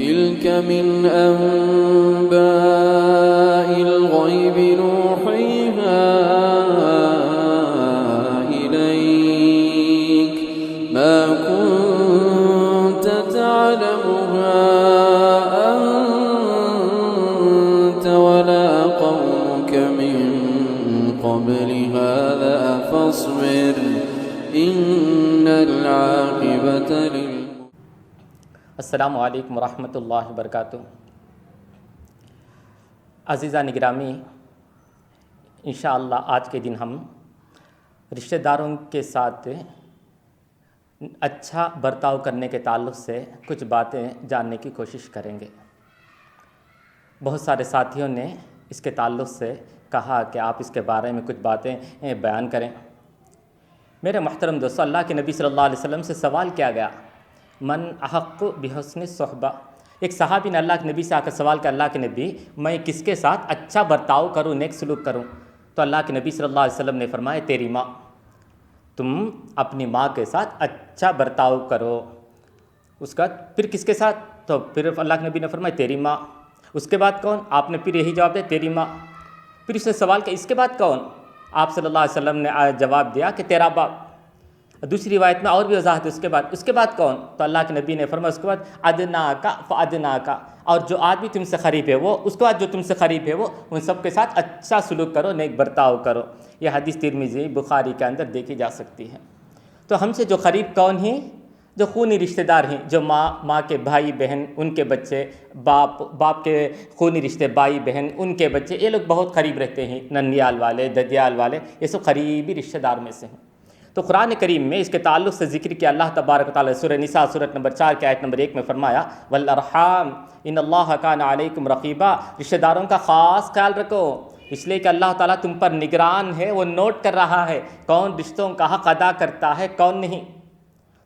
تلك من أنباء الغيب نوحيها إليك ما كنت تعلمها أنت ولا قومك من قبل هذا فاصبر إن العاقبة السلام علیکم ورحمۃ اللہ وبرکاتہ۔ عزیزان گرامی، انشاءاللہ آج کے دن ہم رشتہ داروں کے ساتھ اچھا برتاؤ کرنے کے تعلق سے کچھ باتیں جاننے کی کوشش کریں گے۔ بہت سارے ساتھیوں نے اس کے تعلق سے کہا کہ آپ اس کے بارے میں کچھ باتیں بیان کریں۔ میرے محترم دوستو، اللہ کے نبی صلی اللہ علیہ وسلم سے سوال کیا گیا، من احق بحسن صحبہ۔ ایک صحابی نے اللہ کے نبی سے آ کر سوال کیا، اللہ کے نبی میں کس کے ساتھ اچھا برتاؤ کروں، نیک سلوک کروں؟ تو اللہ کے نبی صلی اللہ علیہ وسلم نے فرمایا، تیری ماں، تم اپنی ماں کے ساتھ اچھا برتاؤ کرو۔ اس کا پھر کس کے ساتھ؟ تو پھر اللہ کے نبی نے فرمایا تیری ماں۔ اس کے بعد کون؟ آپ نے پھر یہی جواب دیا، تیری ماں۔ پھر اس نے سوال کیا، اس کے بعد کون؟ آپ صلی اللہ علیہ وسلم نے جواب دیا کہ تیرا باپ۔ دوسری روایت میں اور بھی وضاحت ہے، اس کے بعد کون؟ تو اللہ کے نبی نے فرمایا اس کے بعد ادنا کا فادنا کا، اور جو آدمی تم سے قریب ہے وہ، اس کے بعد جو تم سے قریب ہے وہ، ان سب کے ساتھ اچھا سلوک کرو، نیک برتاؤ کرو۔ یہ حدیث ترمذی بخاری کے اندر دیکھی جا سکتی ہے۔ تو ہم سے جو قریب کون ہیں؟ جو خونی رشتہ دار ہیں، جو ماں کے بھائی بہن، ان کے بچے، باپ کے خونی رشتے بھائی بہن، ان کے بچے، یہ لوگ بہت قریب رہتے ہیں، ننیال والے، ددیال والے، یہ سب قریبی رشتہ دار میں سے ہیں۔ تو قرآن کریم میں اس کے تعلق سے ذکر کیا، اللہ تبارک و تعالیٰ سورہ نساء سورۃ نمبر 4 کے آیت نمبر 1 میں فرمایا، والارحام ان اللہ کان علیکم رقیبا، رشتہ داروں کا خاص خیال رکھو، اس لیے کہ اللہ تعالیٰ تم پر نگران ہے، وہ نوٹ کر رہا ہے کون رشتوں کا حق ادا کرتا ہے کون نہیں۔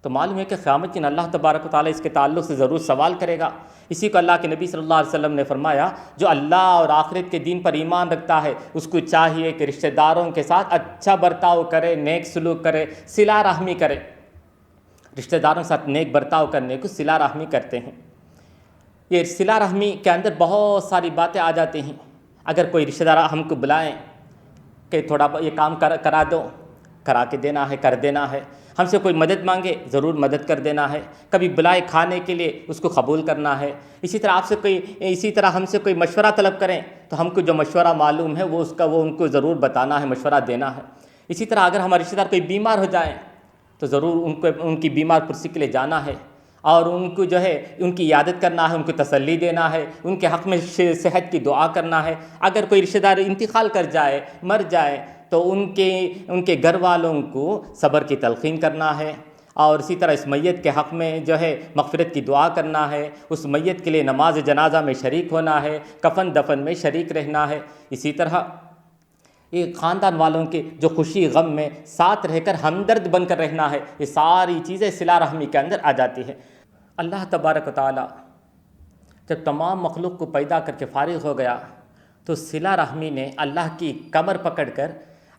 تو معلوم ہے کہ قیامت کے دن اللہ تبارک و تعالیٰ اس کے تعلق سے ضرور سوال کرے گا۔ اسی کو اللہ کے نبی صلی اللہ علیہ وسلم نے فرمایا، جو اللہ اور آخرت کے دین پر ایمان رکھتا ہے اس کو چاہیے کہ رشتہ داروں کے ساتھ اچھا برتاؤ کرے، نیک سلوک کرے، صلہ رحمی کرے۔ رشتہ داروں کے ساتھ نیک برتاؤ کرنے کو صلہ رحمی کرتے ہیں۔ یہ صلہ رحمی کے اندر بہت ساری باتیں آ جاتی ہیں۔ اگر کوئی رشتہ دار ہم کو بلائیں کہ تھوڑا یہ کام کرا دو، کرا کے دینا ہے، کر دینا ہے۔ ہم سے کوئی مدد مانگے، ضرور مدد کر دینا ہے۔ کبھی بلائے کھانے کے لیے، اس کو قبول کرنا ہے۔ اسی طرح ہم سے کوئی مشورہ طلب کریں تو ہم کو جو مشورہ معلوم ہے وہ ان کو ضرور بتانا ہے، مشورہ دینا ہے۔ اسی طرح اگر ہمارے رشتہ دار کوئی بیمار ہو جائیں تو ضرور ان کی بیمار پرسی کے لیے جانا ہے، اور ان کو جو ہے ان کی عیادت کرنا ہے، ان کو تسلی دینا ہے، ان کے حق میں صحت کی دعا کرنا ہے۔ اگر کوئی رشتہ دار انتقال کر جائے، مر جائے، تو ان کے گھر والوں کو صبر کی تلقین کرنا ہے، اور اسی طرح اس میت کے حق میں جو ہے مغفرت کی دعا کرنا ہے، اس میت کے لیے نماز جنازہ میں شریک ہونا ہے، کفن دفن میں شریک رہنا ہے۔ اسی طرح یہ خاندان والوں کے جو خوشی غم میں ساتھ رہ کر ہمدرد بن کر رہنا ہے، یہ ساری چیزیں صلہ رحمی کے اندر آ جاتی ہے۔ اللہ تبارک و تعالی جب تمام مخلوق کو پیدا کر کے فارغ ہو گیا تو صلہ رحمی نے اللہ کی کمر پکڑ کر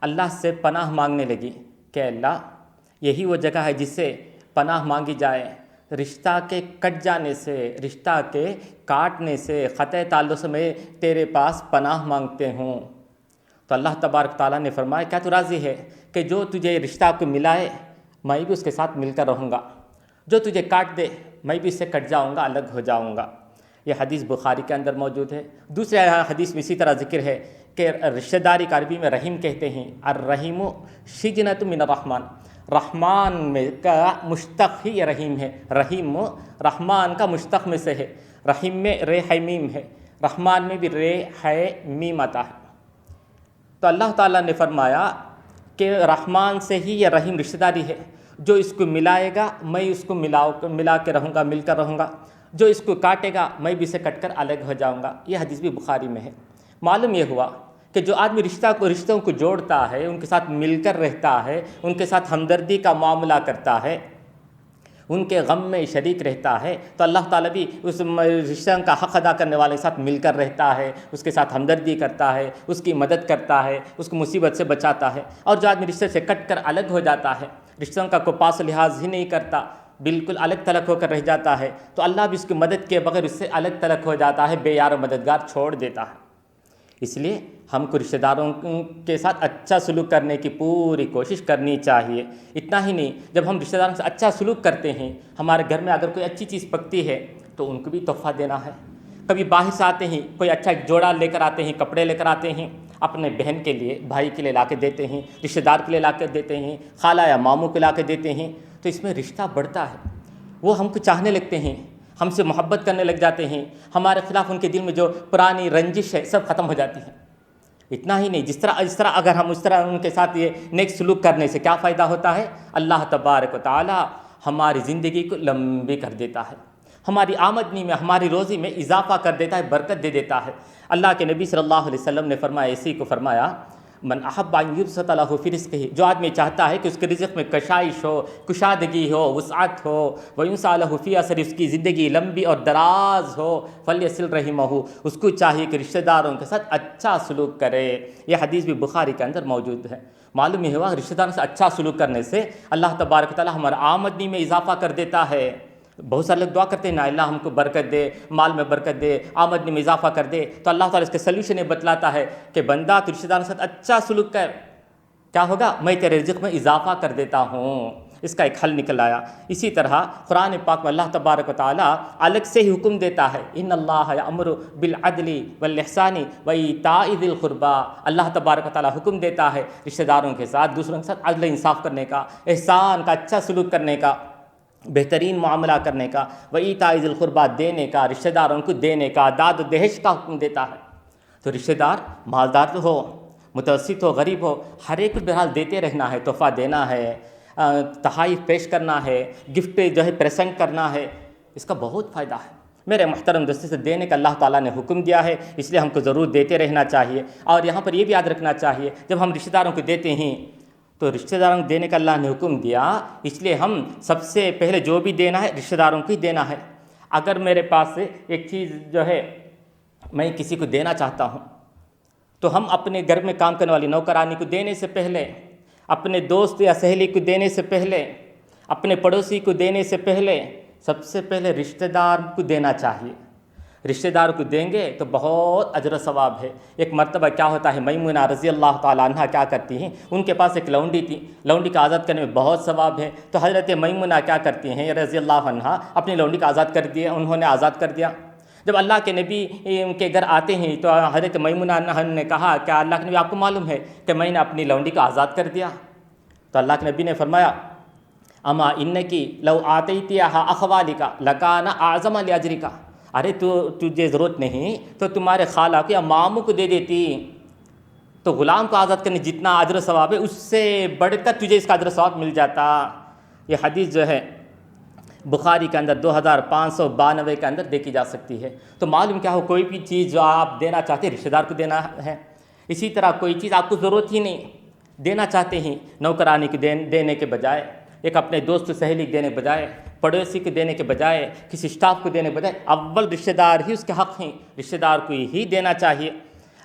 اللہ سے پناہ مانگنے لگی کہ اللہ یہی وہ جگہ ہے جس سے پناہ مانگی جائے، رشتہ کے کٹ جانے سے، رشتہ کے کاٹنے سے، قطع تعلق سے میں تیرے پاس پناہ مانگتے ہوں۔ تو اللہ تبارک تعالیٰ نے فرمایا، کیا تو راضی ہے کہ جو تجھے رشتہ کو ملائے میں بھی اس کے ساتھ مل کر رہوں گا، جو تجھے کاٹ دے میں بھی اس سے کٹ جاؤں گا، الگ ہو جاؤں گا۔ یہ حدیث بخاری کے اندر موجود ہے۔ دوسرے حدیث میں اسی طرح ذکر ہے کہ رشتہ داری کا عربی میں رحیم کہتے ہیں، الرحیم شجنۃ من الرحمن، رحمان میں کا مشتق ہی یہ رحیم ہے۔ رحیم رحمان کا مشتق میں سے ہے، رحیم میں رے ہے میم ہے، رحمان میں بھی رے ہے میم آتا ہے۔ تو اللہ تعالیٰ نے فرمایا کہ رحمان سے ہی یہ رحیم رشتہ داری ہے، جو اس کو ملائے گا میں اس کو ملا کے رہوں گا، مل کر رہوں گا، جو اس کو کاٹے گا میں بھی اسے کٹ کر الگ ہو جاؤں گا۔ یہ حدیث بھی بخاری میں ہے۔ معلوم یہ ہوا کہ جو آدمی رشتوں کو جوڑتا ہے، ان کے ساتھ مل کر رہتا ہے، ان کے ساتھ ہمدردی کا معاملہ کرتا ہے، ان کے غم میں شریک رہتا ہے، تو اللہ تعالیٰ بھی اس رشتہ کا حق ادا کرنے والے کے ساتھ مل کر رہتا ہے، اس کے ساتھ ہمدردی کرتا ہے، اس کی مدد کرتا ہے، اس کو مصیبت سے بچاتا ہے۔ اور جو آدمی رشتے سے کٹ کر الگ ہو جاتا ہے، رشتوں کا کوئی پاس و لحاظ ہی نہیں کرتا، بالکل الگ تلک ہو کر رہ جاتا ہے تو اللہ بھی اس کی مدد کے بغیر اس سے الگ تلک ہو جاتا ہے، بے یار و مددگار چھوڑ دیتا ہے۔ اس لیے ہم کو رشتہ داروں کے ساتھ اچھا سلوک کرنے کی پوری کوشش کرنی چاہیے۔ اتنا ہی نہیں، جب ہم رشتہ داروں سے اچھا سلوک کرتے ہیں، ہمارے گھر میں اگر کوئی اچھی چیز پکتی ہے تو ان کو بھی تحفہ دینا ہے۔ کبھی باہر سے آتے ہیں، کوئی اچھا جوڑا لے کر آتے ہیں، کپڑے لے کر آتے ہیں، اپنے بہن کے لیے، بھائی کے لیے لا کے دیتے ہیں، رشتہ دار کے لیے لا کے دیتے ہیں، خالہ یا ماموں کو لا کے دیتے ہیں، تو اس میں رشتہ بڑھتا ہے، وہ ہم کو چاہنے لگتے ہیں، ہم سے محبت کرنے لگ جاتے ہیں، ہمارے خلاف ان کے دل میں جو پرانی رنجش ہے سب ختم ہو جاتی ہے۔ اتنا ہی نہیں، جس طرح اگر ہم اس طرح ان کے ساتھ یہ نیک سلوک کرنے سے کیا فائدہ ہوتا ہے، اللہ تبارک و تعالی ہماری زندگی کو لمبی کر دیتا ہے، ہماری آمدنی میں، ہماری روزی میں اضافہ کر دیتا ہے، برکت دے دیتا ہے۔ اللہ کے نبی صلی اللہ علیہ وسلم نے فرمایا، اسی کو فرمایا، من احب ان یبسط لہ فی رزقہ، جو آدمی چاہتا ہے کہ اس کے رزق میں کشائش ہو، کشادگی ہو، وسعت ہو، وینسع لہ فی اثر، اس کی زندگی لمبی اور دراز ہو، فلیصل رحمہ، اس کو چاہیے کہ رشتہ داروں کے ساتھ اچھا سلوک کرے۔ یہ حدیث بھی بخاری کے اندر موجود ہے۔ معلوم یہ ہوا رشتہ داروں سے اچھا سلوک کرنے سے اللہ تبارک و تعالی ہمارے آمدنی میں اضافہ کر دیتا ہے۔ بہت سارے لوگ دعا کرتے ہیں نا، اللہ ہم کو برکت دے، مال میں برکت دے، آمدنی میں اضافہ کر دے، تو اللہ تعالیٰ اس کے سلیوشن یہ بتلاتا ہے کہ بندہ تو رشتہ داروں کے ساتھ اچھا سلوک کر، کیا ہوگا، میں تیرے رزق میں اضافہ کر دیتا ہوں۔ اس کا ایک حل نکل آیا۔ اسی طرح قرآن پاک میں اللہ تبارک و تعالیٰ الگ سے ہی حکم دیتا ہے، ان اللہ یأمر بالعدل والاحسان وایتاء ذی القربی، اللہ تبارک و تعالیٰ حکم دیتا ہے رشتہ داروں کے ساتھ، دوسروں کے ساتھ عدل انصاف کرنے کا، احسان کا، اچھا سلوک کرنے کا، بہترین معاملہ کرنے کا، وایتاء ذی القربی، دینے کا، رشتہ داروں کو دینے کا، داد و دہش کا حکم دیتا ہے۔ تو رشتہ دار مالدار ہو، متوسط ہو، غریب ہو، ہر ایک کو بہرحال دیتے رہنا ہے، تحفہ دینا ہے، تحائف پیش کرنا ہے، گفٹ جو ہے پریزنٹ کرنا ہے، اس کا بہت فائدہ ہے۔ میرے محترم دوستوں سے دینے کا اللہ تعالیٰ نے حکم دیا ہے، اس لیے ہم کو ضرور دیتے رہنا چاہیے۔ اور یہاں پر یہ بھی یاد رکھنا چاہیے، جب ہم رشتہ داروں کو دیتے ہیں تو رشتہ داروں کو دینے کا اللہ نے حکم دیا، اس لیے ہم سب سے پہلے جو بھی دینا ہے رشتہ داروں کو ہی دینا ہے۔ اگر میرے پاس سے ایک چیز جو ہے میں کسی کو دینا چاہتا ہوں تو ہم اپنے گھر میں کام کرنے والی نوکرانی کو دینے سے پہلے، اپنے دوست یا سہیلی کو دینے سے پہلے، اپنے پڑوسی کو دینے سے پہلے، سب سے پہلے رشتہ دار کو دینا چاہیے۔ رشتہ دار کو دیں گے تو بہت اجر و ثواب ہے۔ ایک مرتبہ کیا ہوتا ہے، میمونہ رضی اللہ تعالیٰ عنہ کیا کرتی ہیں، ان کے پاس ایک لونڈی تھی، لونڈی کا آزاد کرنے میں بہت ثواب ہے، تو حضرت میمونہ کیا کرتی ہیں رضی اللہ عنہ، اپنی لونڈی کا آزاد کر دیا، انہوں نے آزاد کر دیا۔ جب اللہ کے نبی ان کے گھر آتے ہیں تو حضرت میمونہ نے کہا کہ اللہ کے نبی آپ کو معلوم ہے کہ میں نے اپنی لونڈی کو آزاد کر دیا؟ تو اللہ کے نبی نے فرمایا، اما انکی لو آتیتیہا اخوالک لکان اعظم لاجرک، ارے تجھے ضرورت نہیں تو تمہارے خالہ کو یا ماموں کو دے دیتی، تو غلام کو آزاد کرنے جتنا اجر و ثواب ہے اس سے بڑھ کر تجھے اس کا اجر و ثواب مل جاتا۔ یہ حدیث جو ہے بخاری کے اندر 2592 کے اندر دیکھی جا سکتی ہے۔ تو معلوم کیا ہو، کوئی بھی چیز جو آپ دینا چاہتے ہیں رشتہ دار کو دینا ہے، اسی طرح کوئی چیز آپ کو ضرورت ہی نہیں، دینا چاہتے ہیں نوکرانی کو دینے کے بجائے، ایک اپنے دوست سہیلی کو دینے کے بجائے، پڑوسی کو دینے کے بجائے، کسی اسٹاف کو دینے کے بجائے، اول رشتہ دار ہی اس کے حق ہیں، رشتہ دار کو ہی دینا چاہیے۔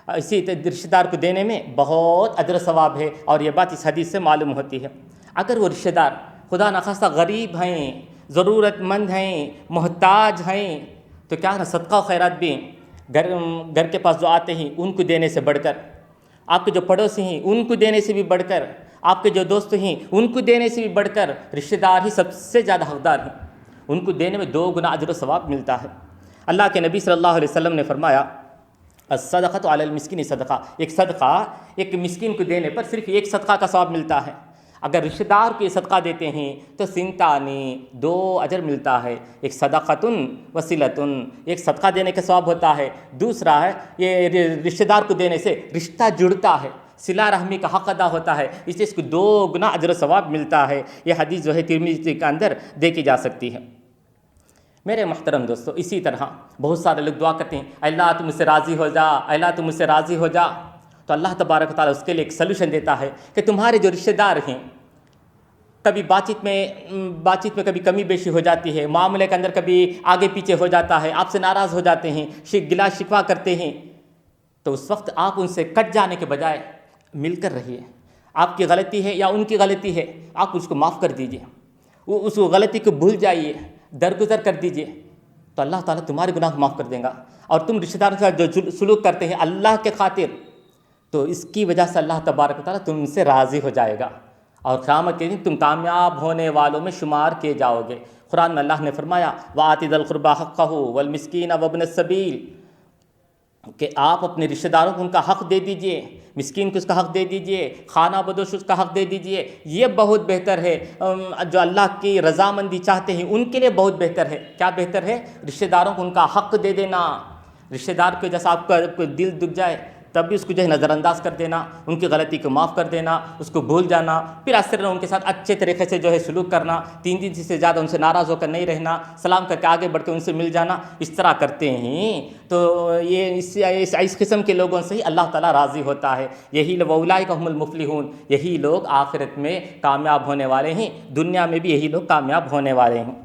اسی طرح رشتہ دار کو دینے میں بہت اجر و ثواب ہے، اور یہ بات اس حدیث سے معلوم ہوتی ہے۔ اگر وہ رشتہ دار خدا نخواستہ غریب ہیں، ضرورت مند ہیں، محتاج ہیں، تو کیا نا صدقہ و خیرات بھی گھر کے پاس جو آتے ہیں ان کو دینے سے بڑھ کر، آپ کے جو پڑوسی ہیں ان کو دینے سے بھی بڑھ کر، آپ کے جو دوست ہیں ان کو دینے سے بھی بڑھ کر رشتہ دار ہی سب سے زیادہ حقدار ہیں، ان کو دینے میں 2 گنا اجر و ثواب ملتا ہے۔ اللہ کے نبی صلی اللہ علیہ وسلم نے فرمایا، الصدقۃ علی المسکین صدقہ، ایک صدقہ ایک مسکین کو دینے پر صرف 1 صدقہ کا ثواب ملتا ہے۔ اگر رشتہ دار کو یہ صدقہ دیتے ہیں تو 2 اجر ملتا ہے، ایک صدقۃن وصلۃن، ایک صدقہ دینے کا ثواب ہوتا ہے، دوسرا ہے یہ رشتہ دار کو دینے سے رشتہ جڑتا ہے، صلہ رحمی کا حق ادا ہوتا ہے، اس لیے اس کو 2 گنا اجر و ثواب ملتا ہے۔ یہ حدیث جو ہے ترمذی کے اندر دیکھی جا سکتی ہے۔ میرے محترم دوستو، اسی طرح بہت سارے لوگ دعا کرتے ہیں، اللہ تم مجھ سے راضی ہو جا، اللہ تم مجھ سے راضی ہو جا، تو اللہ تبارک و تعالیٰ اس کے لیے ایک سلوشن دیتا ہے کہ تمہارے جو رشتہ دار ہیں، کبھی بات چیت میں کبھی کمی بیشی ہو جاتی ہے، معاملے کے اندر کبھی آگے پیچھے ہو جاتا ہے، آپ سے ناراض ہو جاتے ہیں، گلا شکوہ کرتے ہیں، تو اس وقت آپ ان سے کٹ جانے کے بجائے مل کر رہیے۔ آپ کی غلطی ہے یا ان کی غلطی ہے، آپ اس کو معاف کر دیجیے، اس غلطی کو بھول جائیے، درگزر کر دیجئے، تو اللہ تعالیٰ تمہارے گناہ کو معاف کر دے گا۔ اور تم رشتہ داروں کے ساتھ جو سلوک کرتے ہیں اللہ کے خاطر، تو اس کی وجہ سے اللہ تبارک و تعالیٰ تم سے راضی ہو جائے گا، اور قیامت کے دن تم کامیاب ہونے والوں میں شمار کیے جاؤ گے۔ قرآن میں اللہ نے فرمایا وَآتِ ذَا الْقُرْبَىٰ حَقَّهُ وَالْمِسْكِينَ وَابْنَ السَّبِيلِ، کہ آپ اپنے رشتہ داروں کو ان کا حق دے دیجئے، مسکین کو اس کا حق دے دیجئے، خانہ بدوش اس کا حق دے دیجئے۔ یہ بہت بہتر ہے، جو اللہ کی رضامندی چاہتے ہیں ان کے لیے بہت بہتر ہے۔ کیا بہتر ہے؟ رشتہ داروں کو ان کا حق دے دینا۔ رشتہ دار کو جیسا آپ کا دل دکھ جائے تب بھی اس کو جو ہے نظر انداز کر دینا، ان کی غلطی کو معاف کر دینا، اس کو بھول جانا، پھر اثر ان کے ساتھ اچھے طریقے سے جو ہے سلوک کرنا، 3 دن سے زیادہ ان سے ناراض ہو کر نہیں رہنا، سلام کر کے آگے بڑھ کے ان سے مل جانا۔ اس طرح کرتے ہیں تو یہ اس قسم کے لوگوں سے ہی اللہ تعالیٰ راضی ہوتا ہے۔ یہی وَأُولَٰئِکَ هُمُ الْمُفْلِحُونَ، یہی لوگ آخرت میں کامیاب ہونے والے ہیں، دنیا میں بھی یہی لوگ کامیاب ہونے والے ہیں۔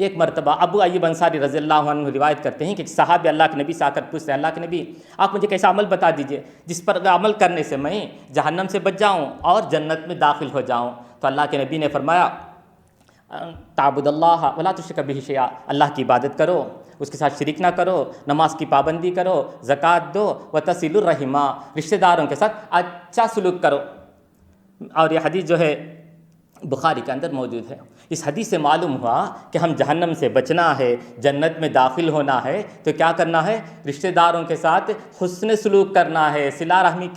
ایک مرتبہ ابو ایوب انصاری رضی اللہ عنہ روایت کرتے ہیں کہ صحابی اللہ کے نبی سے آ کر پوچھتے ہیں، اللہ کے نبی آپ مجھے کیسا عمل بتا دیجئے جس پر عمل کرنے سے میں جہنم سے بچ جاؤں اور جنت میں داخل ہو جاؤں۔ تو اللہ کے نبی نے فرمایا تعبد اللہ ولا تشرک بہ شیئا، اللہ کی عبادت کرو، اس کے ساتھ شریک نہ کرو، نماز کی پابندی کرو، زکوٰۃ دو، وتصل الرحمہ، رشتہ داروں کے ساتھ اچھا سلوک کرو۔ اور یہ حدیث جو ہے بخاری کے اندر موجود ہے۔ اس حدیث سے معلوم ہوا کہ ہم جہنم سے بچنا ہے، جنت میں داخل ہونا ہے تو کیا کرنا ہے؟ رشتہ داروں کے ساتھ حسن سلوک کرنا ہے، صلہ رحمی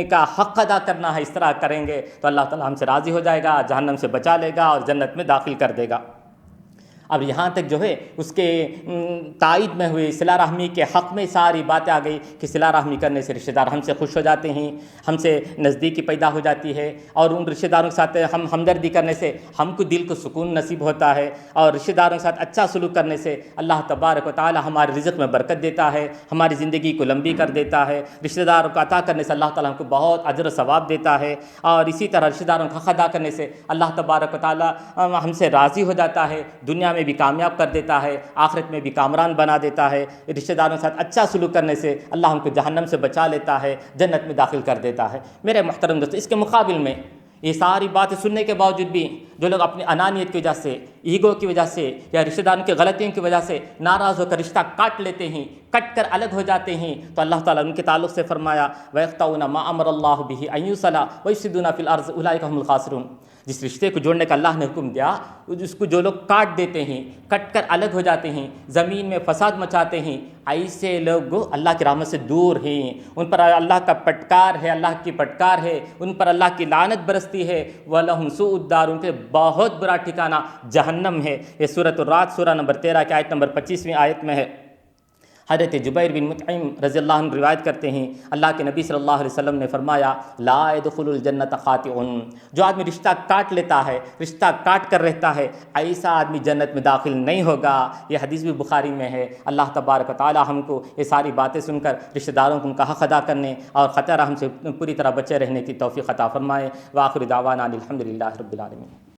کا حق ادا کرنا ہے۔ اس طرح کریں گے تو اللہ تعالیٰ ہم سے راضی ہو جائے گا، جہنم سے بچا لے گا اور جنت میں داخل کر دے گا۔ اب یہاں تک جو ہے اس کے تائید میں ہوئی صلہ رحمی کے حق میں ساری باتیں آ گئی کہ صلہ رحمی کرنے سے رشتہ دار ہم سے خوش ہو جاتے ہیں، ہم سے نزدیکی پیدا ہو جاتی ہے، اور ان رشتہ داروں کے ساتھ ہم ہمدردی کرنے سے ہم کو دل کو سکون نصیب ہوتا ہے، اور رشتہ داروں کے ساتھ اچھا سلوک کرنے سے اللہ تبارک و تعالی ہمارے رزق میں برکت دیتا ہے، ہماری زندگی کو لمبی کر دیتا ہے۔ رشتہ داروں کو عطا کرنے سے اللہ تعالیٰ ہم کو بہت اجر و ثواب دیتا ہے، اور اسی طرح رشتہ داروں کا حق ادا کرنے سے اللہ تبارک و تعالی ہم سے راضی ہو جاتا ہے، دنیا میں بھی کامیاب کر دیتا ہے، آخرت میں بھی کامران بنا دیتا ہے۔ رشتہ داروں کے ساتھ اچھا سلوک کرنے سے اللہ ہم کو جہنم سے بچا لیتا ہے، جنت میں داخل کر دیتا ہے۔ میرے محترم دوستو، اس کے مقابل میں یہ ساری باتیں سننے کے باوجود بھی جو لوگ اپنی انانیت کی وجہ سے، ایگو کی وجہ سے یا رشتہ داروں کی غلطیوں کی وجہ سے ناراض ہو کر رشتہ کاٹ لیتے ہیں، کٹ کر الگ ہو جاتے ہیں، تو اللہ تعالیٰ ان کے تعلق سے فرمایا وَيَقْطَعُونَ مَا أَمَرَ اللَّهُ بِهِ أَن يُوصَلَ وَيُفْسِدُونَ فِي الْأَرْضِ أُولَٰئِكَ هُمُ الْخَاسِرُونَ۔ جس رشتے کو جوڑنے کا اللہ نے حکم دیا اس کو جو لوگ کاٹ دیتے ہیں، کٹ کر الگ ہو جاتے ہیں، زمین میں فساد مچاتے ہیں، ایسے لوگ اللہ کی رحمت سے دور ہیں، ان پر اللہ کا پٹکار ہے، اللہ کی پٹکار ہے، ان پر اللہ کی لعنت برستی ہے۔ وَلَهُمْ سُوءُ الدَّارِ، ان کے بہت برا ٹھکانہ جہنم ہے۔ یہ سورۃ الرعد سورہ نمبر 13 کی آیت نمبر 25ویں آیت میں ہے۔ حضرت جبیر بن مطعم رضی اللہ عنہ روایت کرتے ہیں اللہ کے نبی صلی اللہ علیہ وسلم نے فرمایا لا يدخل الجنت خاطئ، جو آدمی رشتہ کاٹ لیتا ہے، رشتہ کاٹ کر رہتا ہے، ایسا آدمی جنت میں داخل نہیں ہوگا۔ یہ حدیث بھی بخاری میں ہے۔ اللہ تبارک و تعالی ہم کو یہ ساری باتیں سن کر رشتہ داروں کو ان کا حق ادا کرنے اور خطا رحم سے پوری طرح بچے رہنے کی توفیق عطا فرمائے۔ وآخر دعوانا الحمد للہ رب العالمین۔